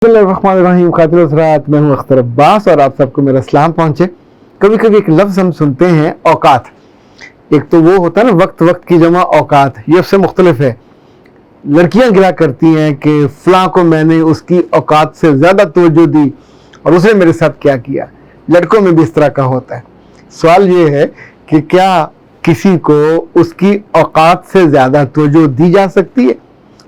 बिस्मिल्लाहिर्रहमानिर्रहीम। खातिल हज़रात, मैं हूँ अख्तर अब्बास और आप सबको मेरा सलाम पहुँचे। कभी कभी एक लफ्ज़ हम सुनते हैं औकात। एक तो वो होता है ना वक्त, वक्त की जमा औकात, ये उससे मुख्तलिफ है। लड़कियां गिला करती हैं कि फ़लाँ को मैंने उसकी औकात से ज़्यादा तवज्जो दी और उसने मेरे साथ क्या किया। लड़कों में भी इस तरह का होता है। सवाल ये है कि क्या किसी को उसकी औकात से ज़्यादा तवज्जो दी जा सकती है?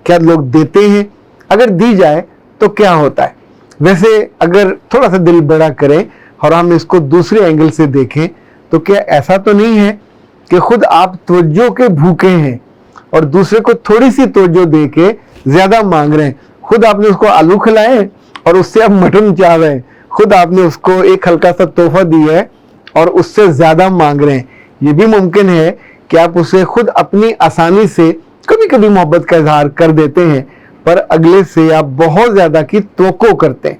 क्या लोग देते हैं? अगर दी जाए तो क्या होता है? वैसे अगर थोड़ा सा दिल बड़ा करें और हम इसको दूसरे एंगल से देखें तो क्या ऐसा तो नहीं है कि खुद आप तवज्जो के भूखे हैं और दूसरे को थोड़ी सी तवज्जो दे के ज़्यादा मांग रहे हैं। खुद आपने उसको आलू खिलाए और उससे आप मटन चाह रहे हैं। खुद आपने उसको एक हल्का सा तोहफा दिया है और उससे ज़्यादा मांग रहे हैं। ये भी मुमकिन है कि आप उसे खुद अपनी आसानी से कभी कभी मोहब्बत का इजहार कर देते हैं, पर अगले से आप बहुत ज़्यादा की तवक्को करते हैं।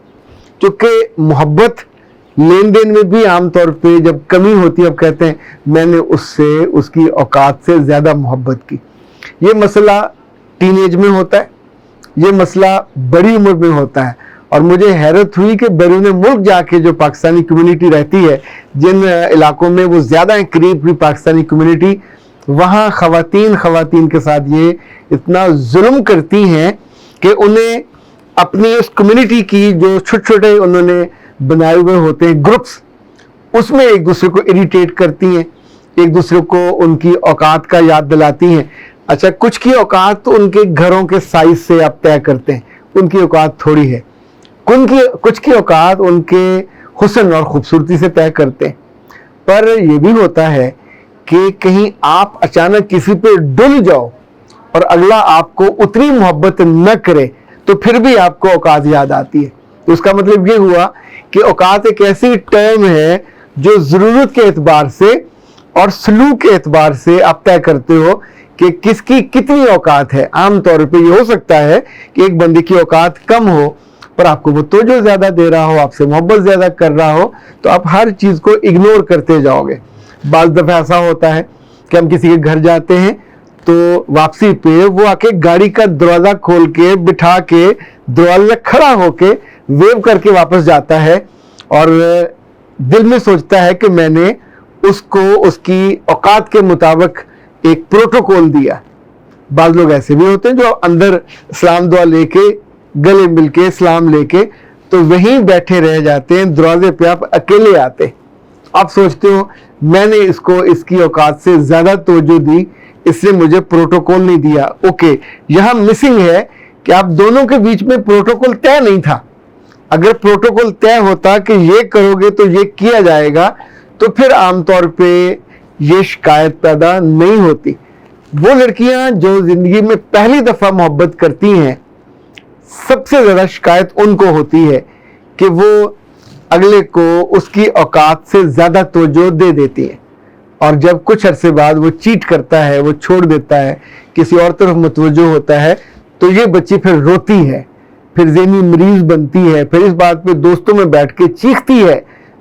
क्योंकि मोहब्बत लेन देन में भी आमतौर पे जब कमी होती है, अब कहते हैं मैंने उससे उसकी औकात से ज़्यादा मोहब्बत की। ये मसला टीनेज में होता है, ये मसला बड़ी उम्र में होता है। और मुझे हैरत हुई कि बैरून मुल्क जाके जो पाकिस्तानी कम्युनिटी रहती है, जिन इलाकों में वो ज़्यादा है करीब की पाकिस्तानी कम्युनिटी, वहाँ ख़वातीन के साथ ये इतना जुल्म करती हैं कि उन्हें अपनी उस कम्युनिटी की जो छोटे छोटे उन्होंने बनाए हुए होते हैं ग्रुप्स, उसमें एक दूसरे को इरिटेट करती हैं, एक दूसरे को उनकी औकात का याद दिलाती हैं। अच्छा, कुछ की औकात तो उनके घरों के साइज से आप तय करते हैं, उनकी औकात थोड़ी है। कुछ की औकात उनके हुस्न और ख़ूबसूरती से तय करते हैं। पर यह भी होता है कि कहीं आप अचानक किसी पे डुल जाओ और अगला आपको उतनी मोहब्बत न करे तो फिर भी आपको औकात याद आती है। तो उसका मतलब ये हुआ कि औकात एक ऐसी टर्म है जो ज़रूरत के एतबार से और सलूक के एतबार से आप तय करते हो कि किसकी कितनी औकात है। आम तौर पे ये हो सकता है कि एक बंदे की औकात कम हो पर आपको वो तवज्जो ज़्यादा दे रहा हो, आपसे मोहब्बत ज़्यादा कर रहा हो, तो आप हर चीज़ को इग्नोर करते जाओगे। बाज़ दफ़ा ऐसा होता है कि हम किसी के घर जाते हैं तो वापसी पे वो आके गाड़ी का दरवाज़ा खोल के बिठा के दरवाजे खड़ा होके वेव करके वापस जाता है और दिल में सोचता है कि मैंने उसको उसकी औकात के मुताबिक एक प्रोटोकॉल दिया। बाज़ लोग ऐसे भी होते हैं जो अंदर सलाम दुआ लेके गले मिलके सलाम लेके तो वहीं बैठे रह जाते हैं, दरवाजे पे आप अकेले आते। आप सोचते हो मैंने इसको इसकी औकात से ज़्यादा तवज्जो दी, इसने मुझे प्रोटोकॉल नहीं दिया। ओके, यहाँ मिसिंग है कि आप दोनों के बीच में प्रोटोकॉल तय नहीं था। अगर प्रोटोकॉल तय होता कि ये करोगे तो ये किया जाएगा, तो फिर आमतौर पे ये शिकायत पैदा नहीं होती। वो लड़कियां जो ज़िंदगी में पहली दफ़ा मोहब्बत करती हैं, सबसे ज़्यादा शिकायत उनको होती है कि वो अगले को उसकी औकात से ज़्यादा तवज्जो दे देती है और जब कुछ अरसे बाद वो चीट करता है, वो छोड़ देता है, किसी और तरफ मुतवज्जो होता है, तो ये बच्ची फिर रोती है, फिर ज़हनी मरीज बनती है, फिर इस बात पे दोस्तों में बैठ के चीखती है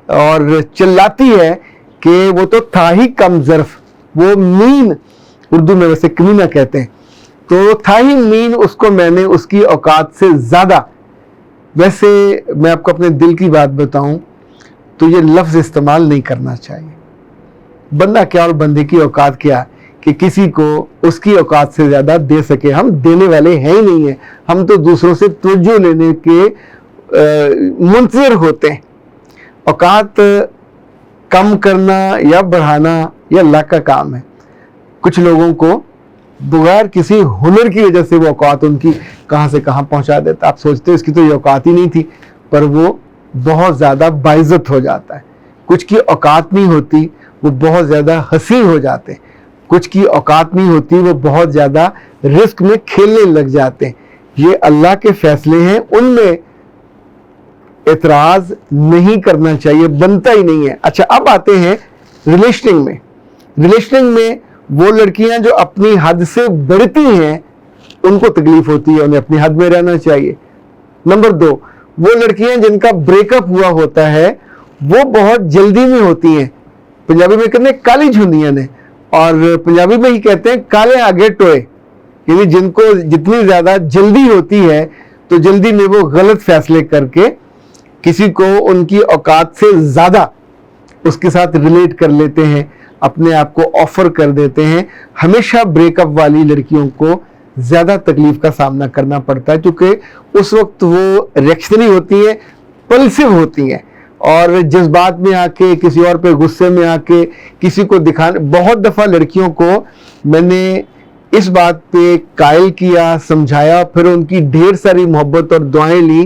और चिल्लाती है कि वो तो था ही कम ज़र्फ, वो मीन, उर्दू में वैसे कमीना कहते हैं, तो था ही मीन, उसको मैंने उसकी औकात से ज़्यादा। वैसे मैं आपको अपने दिल की बात बताऊं तो ये लफ्ज़ इस्तेमाल नहीं करना चाहिए। बंदा क्या और बंदे की औकात क्या कि किसी को उसकी औकात से ज़्यादा दे सके। हम देने वाले हैं ही नहीं हैं, हम तो दूसरों से तवज्जो लेने के मुंतज़िर होते हैं। औकात कम करना या बढ़ाना ये अल्लाह का काम है। कुछ लोगों को बगैर किसी हुनर की वजह से वो औकात उनकी कहाँ से कहाँ पहुँचा देता। आप सोचते हो इसकी तो ये औकात ही नहीं थी, पर वो बहुत ज़्यादा बाइज़्ज़त हो जाता है। कुछ की औकात नहीं होती, वो बहुत ज़्यादा हसीन हो जाते हैं। कुछ की औकात नहीं होती, वो बहुत ज़्यादा रिस्क में खेलने लग जाते हैं। ये अल्लाह के फैसले हैं, उनमें एतराज़ नहीं करना चाहिए, बनता ही नहीं है। अच्छा, अब आते हैं रिलेशनिंग में। रिलेशनिंग में वो लड़कियां जो अपनी हद से बढ़ती हैं उनको तकलीफ होती है, उन्हें अपनी हद में रहना चाहिए। नंबर 2, वो लड़कियां जिनका ब्रेकअप हुआ होता है वो बहुत जल्दी में होती हैं। पंजाबी में कहते हैं काली झुंदियां ने, और पंजाबी में ही कहते हैं काले आगे टोए, यानी जिनको जितनी ज़्यादा जल्दी होती है تو جلدی میں وہ غلط فیصلے کر کے کسی کو ان کی اوقات سے زیادہ اس کے ساتھ ریلیٹ کر لیتے ہیں, اپنے آپ کو آفر کر دیتے ہیں. ہمیشہ بریک اپ والی لڑکیوں کو زیادہ تکلیف کا سامنا کرنا پڑتا ہے, کیونکہ اس وقت وہ ریئیکشنری ہوتی ہیں, پلسو ہوتی ہیں, اور جذبات میں آ کے کسی اور پہ غصے میں آ کے کسی کو دکھانے. بہت دفعہ لڑکیوں کو میں نے اس بات پہ قائل کیا, سمجھایا, پھر ان کی ڈھیر ساری محبت اور دعائیں لی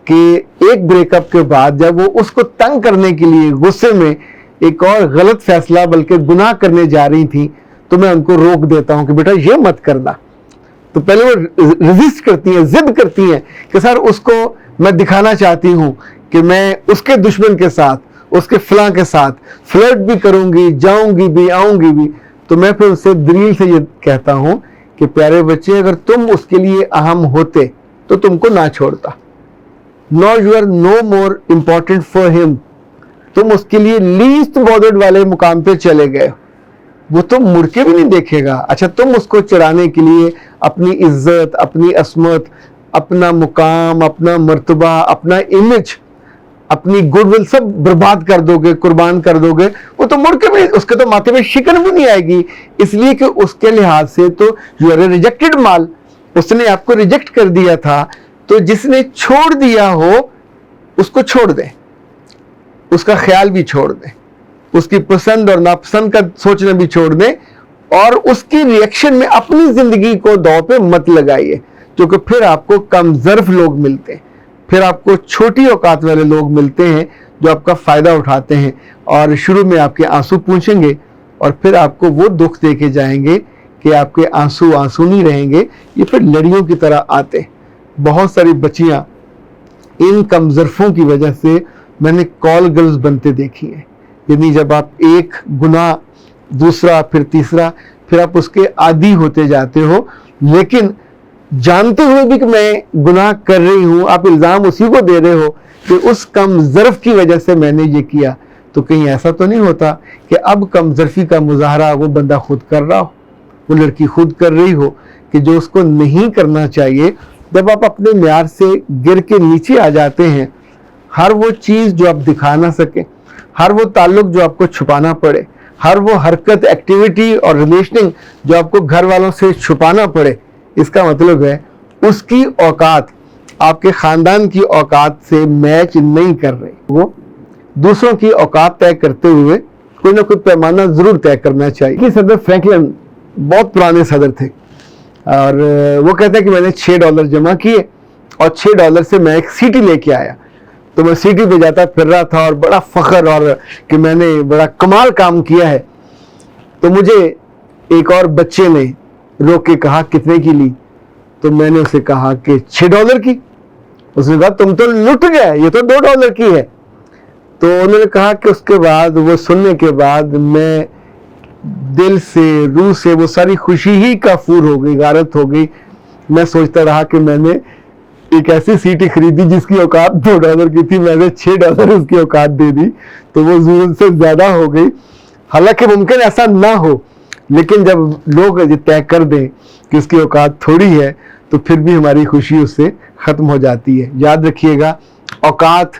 کہ ایک بریک اپ کے بعد جب وہ اس کو تنگ کرنے کے لیے غصے میں ایک اور غلط فیصلہ بلکہ گناہ کرنے جا رہی تھی, تو میں ان کو روک دیتا ہوں کہ بیٹا یہ مت کرنا. تو پہلے وہ ریزسٹ کرتی ہیں, ضد کرتی ہیں کہ سر اس کو میں دکھانا چاہتی ہوں کہ میں اس کے دشمن کے ساتھ, اس کے فلاں کے ساتھ فلرٹ بھی کروں گی, جاؤں گی بھی, آؤں گی بھی. تو میں پھر اس سے دلیل سے یہ کہتا ہوں کہ پیارے بچے, اگر تم اس کے لیے اہم ہوتے تو تم کو نہ چھوڑتا. Nor you are no more important for him. تم اس کے لیے لیسٹ بودرڈ والے مقام پہ چلے گئے, وہ تو مڑ کے بھی نہیں دیکھے گا. اچھا, تم اس کو چرانے کے لیے اپنی عزت, اپنی عصمت, اپنا مقام, اپنا مرتبہ, اپنا امیج, اپنی گڈ ول سب برباد کر دو گے, قربان کر دو گے. وہ تو مڑ کے بھی, اس کے تو ماتھے میں شکن بھی نہیں آئے گی, اس لیے کہ اس کے لحاظ سے تو یو آر اے ریجیکٹڈ مال. اس نے آپ کو ریجیکٹ کر دیا تھا. تو جس نے چھوڑ دیا ہو اس کو چھوڑ دیں, اس کا خیال بھی چھوڑ دیں, اس کی پسند اور ناپسند کا سوچنا بھی چھوڑ دیں, اور اس کی ریئیکشن میں اپنی زندگی کو داؤ پہ مت لگائیے, کیونکہ پھر آپ کو کم ظرف لوگ ملتے ہیں, پھر آپ کو چھوٹی اوقات والے لوگ ملتے ہیں جو آپ کا فائدہ اٹھاتے ہیں, اور شروع میں آپ کے آنسو پوچھیں گے اور پھر آپ کو وہ دکھ دے کے جائیں گے کہ آپ کے آنسو آنسو نہیں رہیں گے, یہ پھر لڑیوں کی طرح آتے ہیں. بہت ساری بچیاں ان کم ظرفوں کی وجہ سے میں نے کال گرلز بنتے دیکھی ہیں. یعنی جب آپ ایک گناہ, دوسرا, پھر تیسرا, پھر آپ اس کے عادی ہوتے جاتے ہو, لیکن جانتے ہوئے بھی کہ میں گناہ کر رہی ہوں, آپ الزام اسی کو دے رہے ہو کہ اس کم ظرف کی وجہ سے میں نے یہ کیا. تو کہیں ایسا تو نہیں ہوتا کہ اب کم ظرفی کا مظاہرہ وہ بندہ خود کر رہا ہو, وہ لڑکی خود کر رہی ہو, کہ جو اس کو نہیں کرنا چاہیے. جب آپ اپنے معیار سے گر کے نیچے آ جاتے ہیں, ہر وہ چیز جو آپ دکھا نہ سکیں, ہر وہ تعلق جو آپ کو چھپانا پڑے, ہر وہ حرکت, ایکٹیویٹی اور ریلیشننگ جو آپ کو گھر والوں سے چھپانا پڑے, اس کا مطلب ہے اس کی اوقات آپ کے خاندان کی اوقات سے میچ نہیں کر رہے. وہ دوسروں کی اوقات طے کرتے ہوئے کوئی نہ کوئی پیمانہ ضرور طے کرنا چاہیے. صدر فرینکلن بہت پرانے صدر تھے, اور وہ کہتے ہیں کہ میں نے $6 جمع کیے اور $6 سے میں ایک سیٹی لے کے آیا. تو میں سیٹی پہ جاتا پھر رہا تھا اور بڑا فخر اور کہ میں نے بڑا کمال کام کیا ہے. تو مجھے ایک اور بچے نے روک کے کہا کتنے کی لی؟ تو میں نے اسے کہا کہ $6 کی. اس نے کہا تم تو لٹ گئے, یہ تو $2 کی ہے. تو انہوں نے کہا کہ اس کے بعد وہ سننے کے بعد میں دل سے, روح سے وہ ساری خوشی ہی کافور ہو گئی, غارت ہو گئی. میں سوچتا رہا کہ میں نے ایک ایسی سیٹی خریدی جس کی اوقات $2 کی تھی, میں نے $6 اس کی اوقات دے دی, تو وہ ضرورت سے زیادہ ہو گئی. حالانکہ ممکن ایسا نہ ہو, لیکن جب لوگ یہ طے کر دیں کہ اس کی اوقات تھوڑی ہے تو پھر بھی ہماری خوشی اس سے ختم ہو جاتی ہے. یاد رکھیے گا, اوقات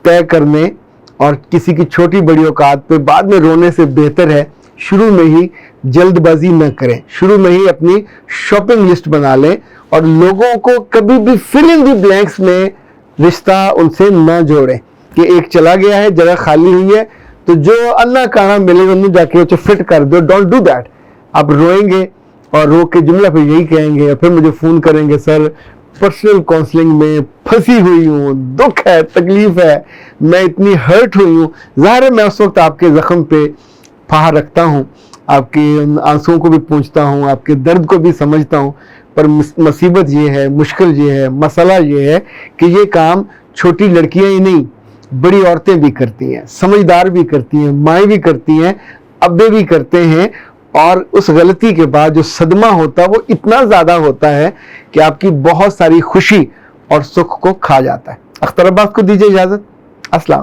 طے کرنے اور کسی کی چھوٹی بڑی اوقات پہ بعد میں رونے سے بہتر ہے شروع میں ہی جلد بازی نہ کریں, شروع میں ہی اپنی شاپنگ لسٹ بنا لیں, اور لوگوں کو کبھی بھی فل ان دی بلینکس میں رشتہ ان سے نہ جوڑیں کہ ایک چلا گیا ہے, جگہ خالی ہوئی ہے, تو جو اللہ کہاں ملے گا انہیں جا کے اسے فٹ کر دو. Don't do that. آپ روئیں گے اور رو کے جملہ پہ یہی کہیں گے, اور پھر مجھے فون کریں گے سر پرسنل کاؤنسلنگ میں پھنسی ہوئی ہوں, دکھ ہے, تکلیف ہے, میں اتنی ہرٹ ہوئی ہوں. ظاہر ہے میں اس وقت آپ کے زخم پہ پھاہ رکھتا ہوں, آپ کے آنسوؤں کو بھی پوچھتا ہوں, آپ کے درد کو بھی سمجھتا ہوں, پر مصیبت یہ ہے, مشکل یہ ہے, مسئلہ یہ ہے کہ یہ کام چھوٹی لڑکیاں ہی نہیں بڑی عورتیں بھی کرتی ہیں, سمجھدار بھی کرتی ہیں, مائیں بھی کرتی ہیں, ابے بھی کرتے ہیں. اور اس غلطی کے بعد جو صدمہ ہوتا ہے وہ اتنا زیادہ ہوتا ہے کہ آپ کی بہت ساری خوشی اور سکھ کو کھا جاتا ہے. اختر عباس کو دیجیے اجازت. السلام.